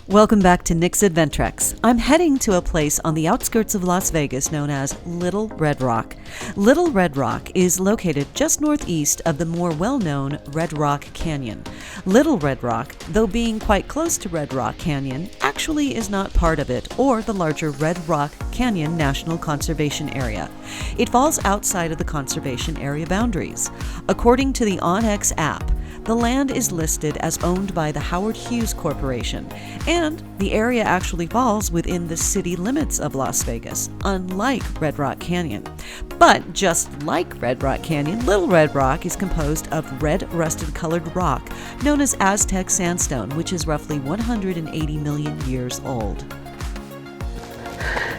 Welcome back to Nick's Adventrex. I'm heading to a place on the outskirts of Las Vegas known as Little Red Rock. Little Red Rock is located just northeast of the more well-known Red Rock Canyon. Little Red Rock, though being quite close to Red Rock Canyon, actually is not part of it or the larger Red Rock Canyon National Conservation Area. It falls outside of the conservation area boundaries. According to the OnX app, the land is listed as owned by the Howard Hughes Corporation, and the area actually falls within the city limits of Las Vegas, unlike Red Rock Canyon. But just like Red Rock Canyon, Little Red Rock is composed of red rusted colored rock known as Aztec Sandstone, which is roughly 180 million years old.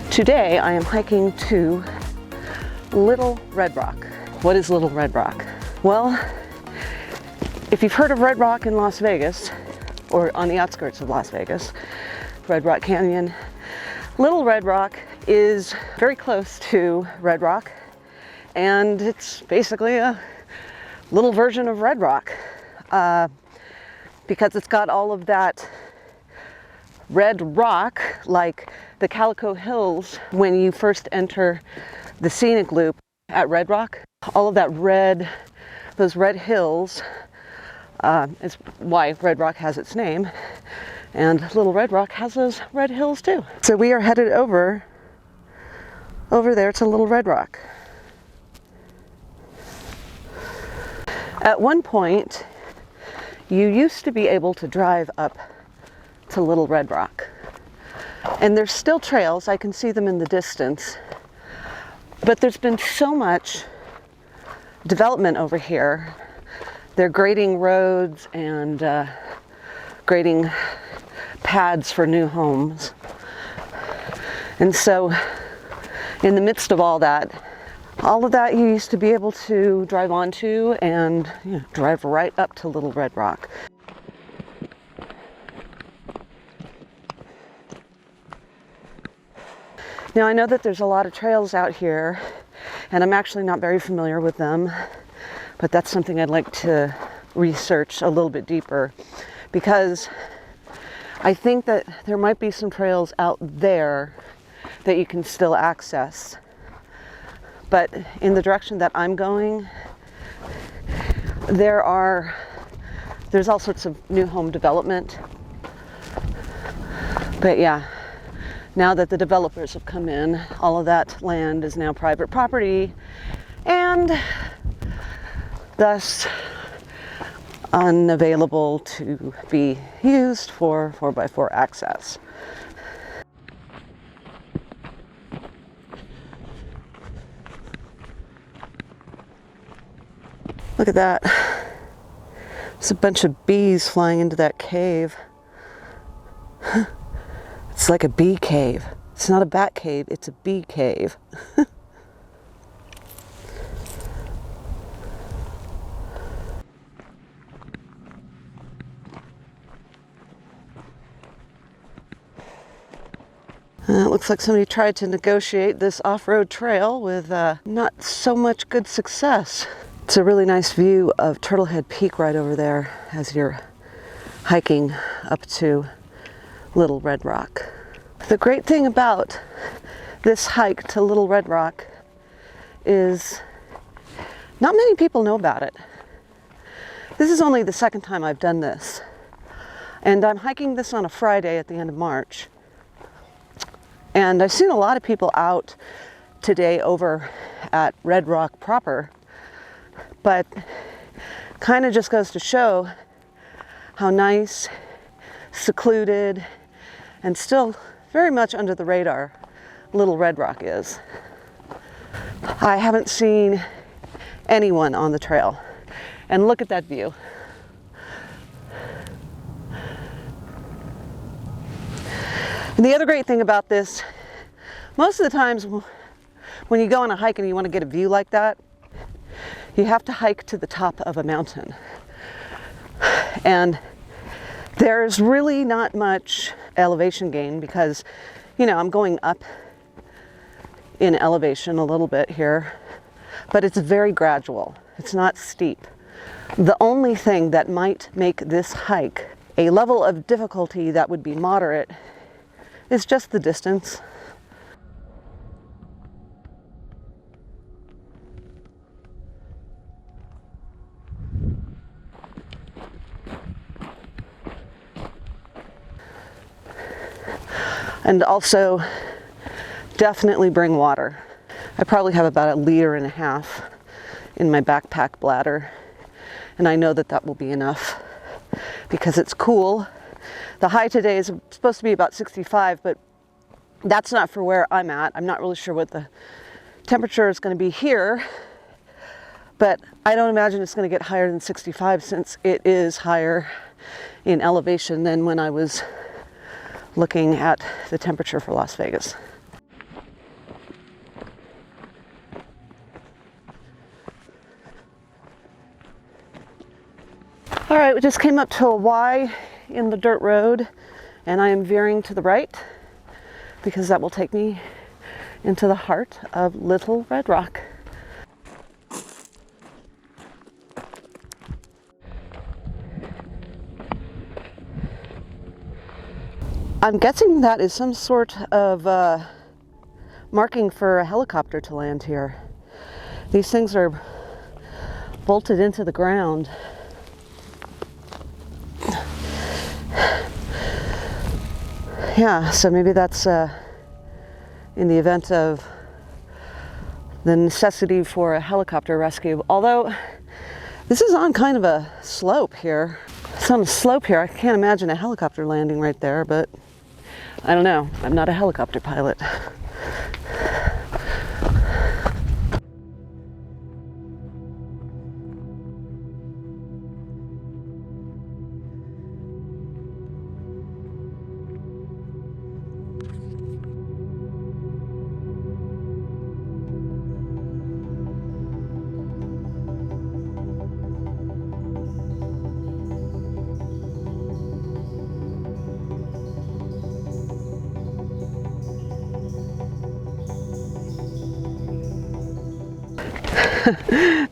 Today I am hiking to Little Red Rock. What is Little Red Rock? Well, if you've heard of Red Rock in Las Vegas, or on the outskirts of Las Vegas, Red Rock Canyon, Little Red Rock is very close to Red Rock, and it's basically a little version of Red Rock because it's got all of that red rock, like the Calico Hills when you first enter the scenic loop at Red Rock. All of that red, those red hills, is why Red Rock has its name, and Little Red Rock has those red hills too. So we are headed over there to Little Red Rock. At one point, you used to be able to drive up to Little Red Rock, and there's still trails. I can see them in the distance, but there's been so much development over here. They're grading roads and grading pads for new homes. And so in the midst of all of that you used to be able to drive onto and drive right up to Little Red Rock. Now I know that there's a lot of trails out here, and I'm actually not very familiar with them. But that's something I'd like to research a little bit deeper, because I think that there might be some trails out there that you can still access. But in the direction that I'm going, there's all sorts of new home development. But yeah, now that the developers have come in, all of that land is now private property, and thus unavailable to be used for 4x4 access. Look at that. There's a bunch of bees flying into that cave. It's like a bee cave. It's not a bat cave, it's a bee cave. It looks like somebody tried to negotiate this off-road trail with not so much good success. It's a really nice view of Turtlehead Peak right over there as you're hiking up to Little Red Rock. The great thing about this hike to Little Red Rock is not many people know about it. This is only the second time I've done this, and I'm hiking this on a Friday at the end of March. And I've seen a lot of people out today over at Red Rock proper, but kind of just goes to show how nice, secluded, and still very much under the radar Little Red Rock is. I haven't seen anyone on the trail, and look at that view. And the other great thing about this, most of the times when you go on a hike and you want to get a view like that, you have to hike to the top of a mountain. And there's really not much elevation gain because, I'm going up in elevation a little bit here, but it's very gradual. It's not steep. The only thing that might make this hike A level of difficulty that would be moderate is just the distance. And also, definitely bring water. I probably have about 1.5 liters in my backpack bladder, and I know that that will be enough because it's cool. The high today is supposed to be about 65, but that's not for where I'm at. I'm not really sure what the temperature is going to be here, but I don't imagine it's going to get higher than 65 since it is higher in elevation than when I was looking at the temperature for Las Vegas. All right, we just came up to a Y in the dirt road, and I am veering to the right because that will take me into the heart of Little Red Rock. I'm guessing that is some sort of marking for a helicopter to land here. These things are bolted into the ground. Yeah, so maybe that's in the event of the necessity for a helicopter rescue. Although this is on kind of a slope here. It's on a slope here. I can't imagine a helicopter landing right there, but I don't know. I'm not a helicopter pilot.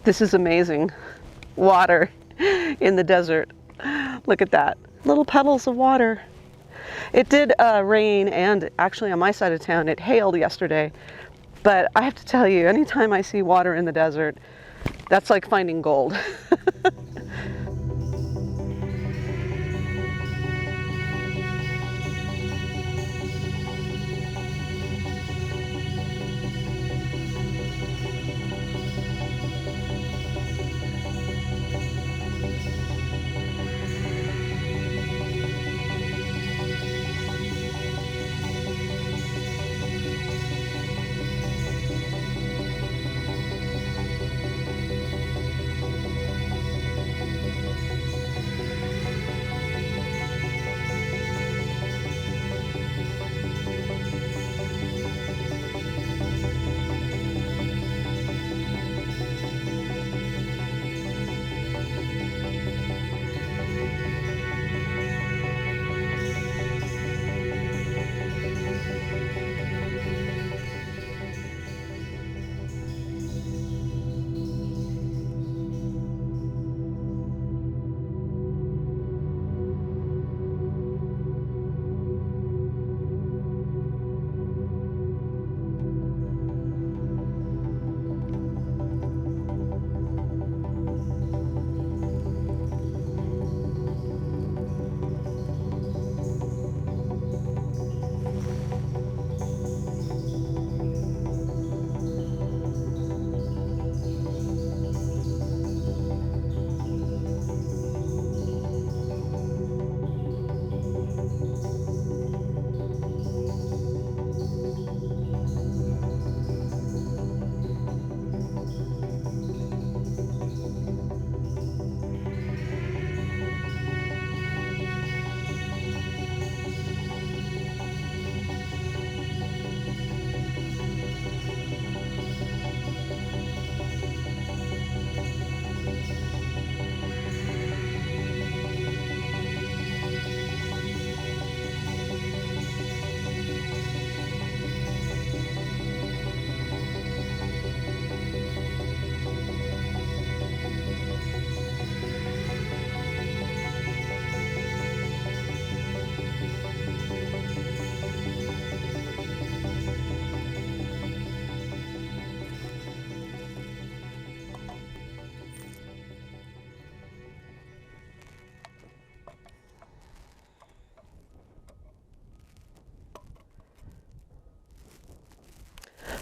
This is amazing. Water in the desert. Look at that. Little puddles of water. It did rain, and actually on my side of town it hailed yesterday. But I have to tell you, anytime I see water in the desert, that's like finding gold.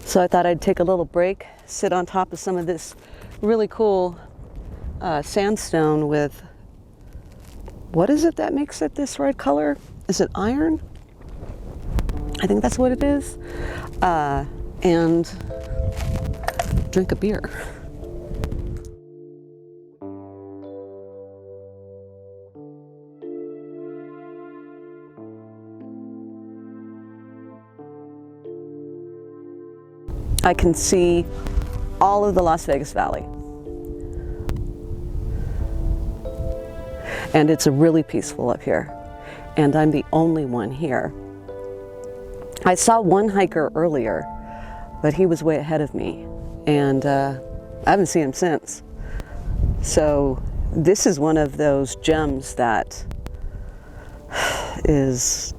So I thought I'd take a little break, sit on top of some of this really cool sandstone with, what is it that makes it this red color? Is it iron? I think that's what it is. And drink a beer. I can see all of the Las Vegas Valley. And it's really peaceful up here. And I'm the only one here. I saw one hiker earlier, but he was way ahead of me. And I haven't seen him since. So this is one of those gems that is,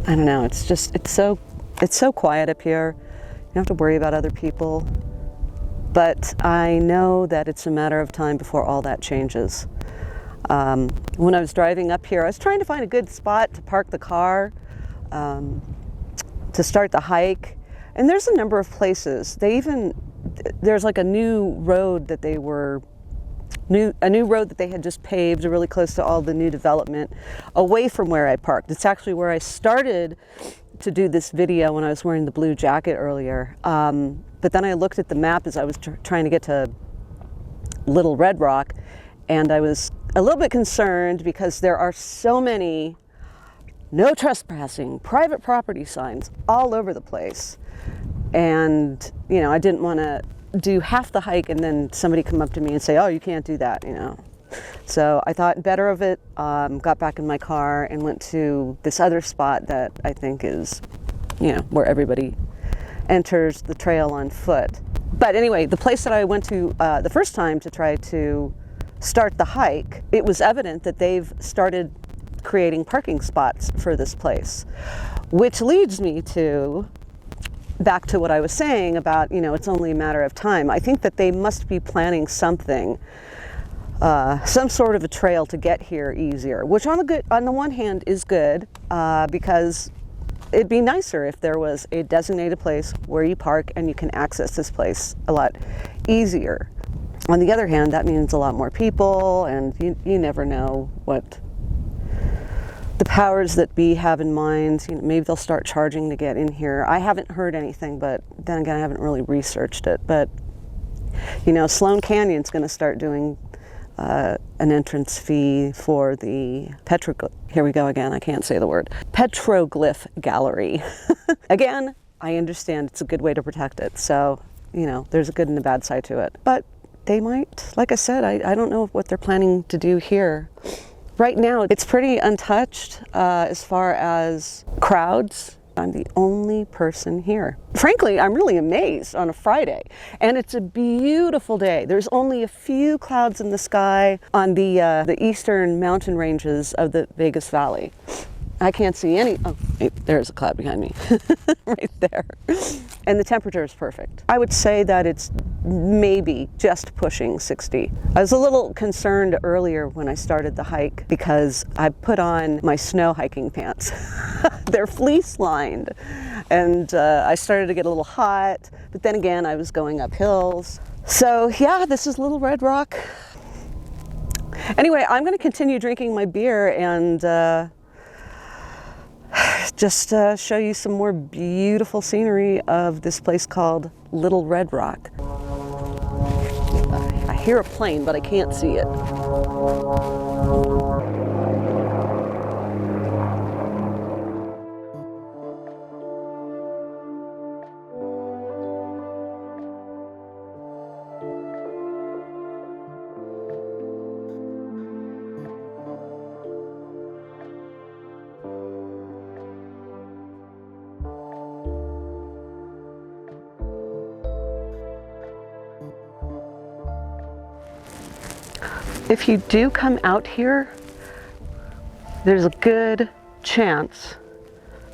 I don't know, it's so quiet up here. You don't have to worry about other people. But I know that it's a matter of time before all that changes. When I was driving up here, I was trying to find a good spot to park the car, to start the hike. And there's a number of places. There's like a new road that they had just paved really close to all the new development away from where I parked. It's actually where I started to do this video when I was wearing the blue jacket earlier. But then I looked at the map as I was trying to get to Little Red Rock, and I was a little bit concerned because there are so many no trespassing, private property signs all over the place. And, you know, I didn't want to do half the hike and then somebody come up to me and say, oh, you can't do that, you know. So I thought better of it, got back in my car and went to this other spot that I think is, you know, where everybody enters the trail on foot. But anyway, the place that I went to the first time to try to start the hike, it was evident that they've started creating parking spots for this place, which leads me back to what I was saying about, you know, it's only a matter of time. I think that they must be planning something, some sort of a trail to get here easier, which on the one hand is good, because it'd be nicer if there was a designated place where you park and you can access this place a lot easier. On the other hand, that means a lot more people, and you never know what the powers that be have in mind. You know, maybe they'll start charging to get in here. I haven't heard anything, but then again, I haven't really researched it. But, you know, Sloan Canyon's going to start doing an entrance fee for the here we go again, I can't say the word, petroglyph gallery. Again, I understand it's a good way to protect it. So, you know, there's a good and a bad side to it. But they might, like I said, I don't know what they're planning to do here. Right now, it's pretty untouched as far as crowds. I'm the only person here. Frankly, I'm really amazed on a Friday, and it's a beautiful day. There's only a few clouds in the sky on the eastern mountain ranges of the Vegas Valley. I can't see any. Oh, there's a cloud behind me, right there. And the temperature is perfect. I would say that it's maybe just pushing 60. I was a little concerned earlier when I started the hike because I put on my snow hiking pants. They're fleece lined, and I started to get a little hot, but then again, I was going up hills. So yeah, this is Little Red Rock. Anyway, I'm going to continue drinking my beer and just show you some more beautiful scenery of this place called Little Red Rock. I hear a plane, but I can't see it. If you do come out here, there's a good chance,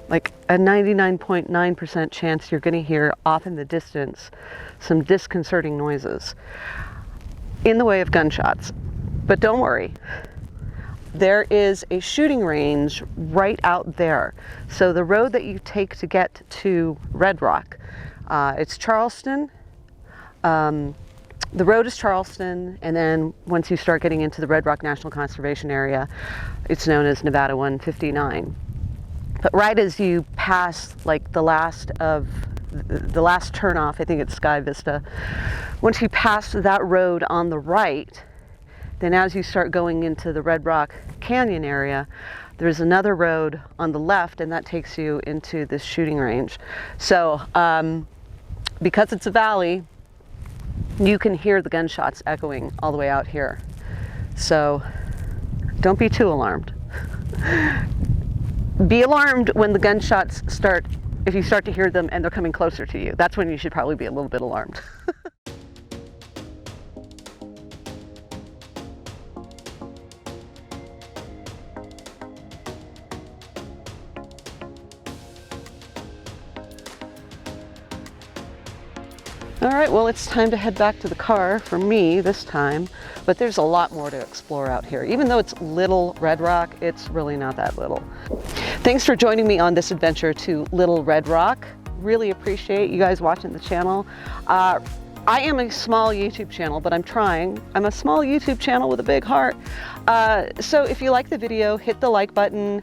like a 99.9% chance, you're going to hear off in the distance some disconcerting noises in the way of gunshots. But don't worry, there is a shooting range right out there. So the road that you take to get to Red Rock, it's Charleston. The road is Charleston, and then once you start getting into the Red Rock National Conservation Area, it's known as Nevada 159. But right as you pass like the last turnoff, I think it's Sky Vista, once you pass that road on the right, then as you start going into the Red Rock Canyon area, there's another road on the left, and that takes you into this shooting range. So because it's a valley, you can hear the gunshots echoing all the way out here. So don't be too alarmed. Be alarmed when the gunshots start, if you start to hear them and they're coming closer to you. That's when you should probably be a little bit alarmed. All right, well, it's time to head back to the car for me this time, but there's a lot more to explore out here. Even though it's Little Red Rock, it's really not that little. Thanks for joining me on this adventure to Little Red Rock. Really appreciate you guys watching the channel. I am a small YouTube channel, but I'm trying. I'm a small YouTube channel with a big heart. So if you like the video, hit the like button.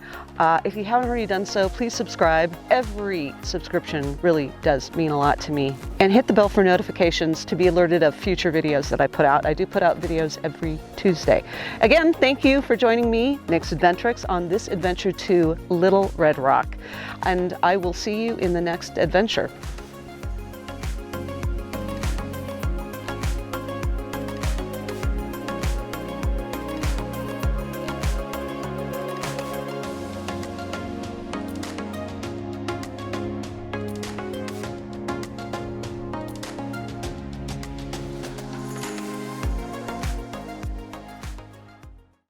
If you haven't already done so, please subscribe. Every subscription really does mean a lot to me. And hit the bell for notifications to be alerted of future videos that I put out. I do put out videos every Tuesday. Again, thank you for joining me, Nyx Adventrix, on this adventure to Little Red Rock. And I will see you in the next adventure.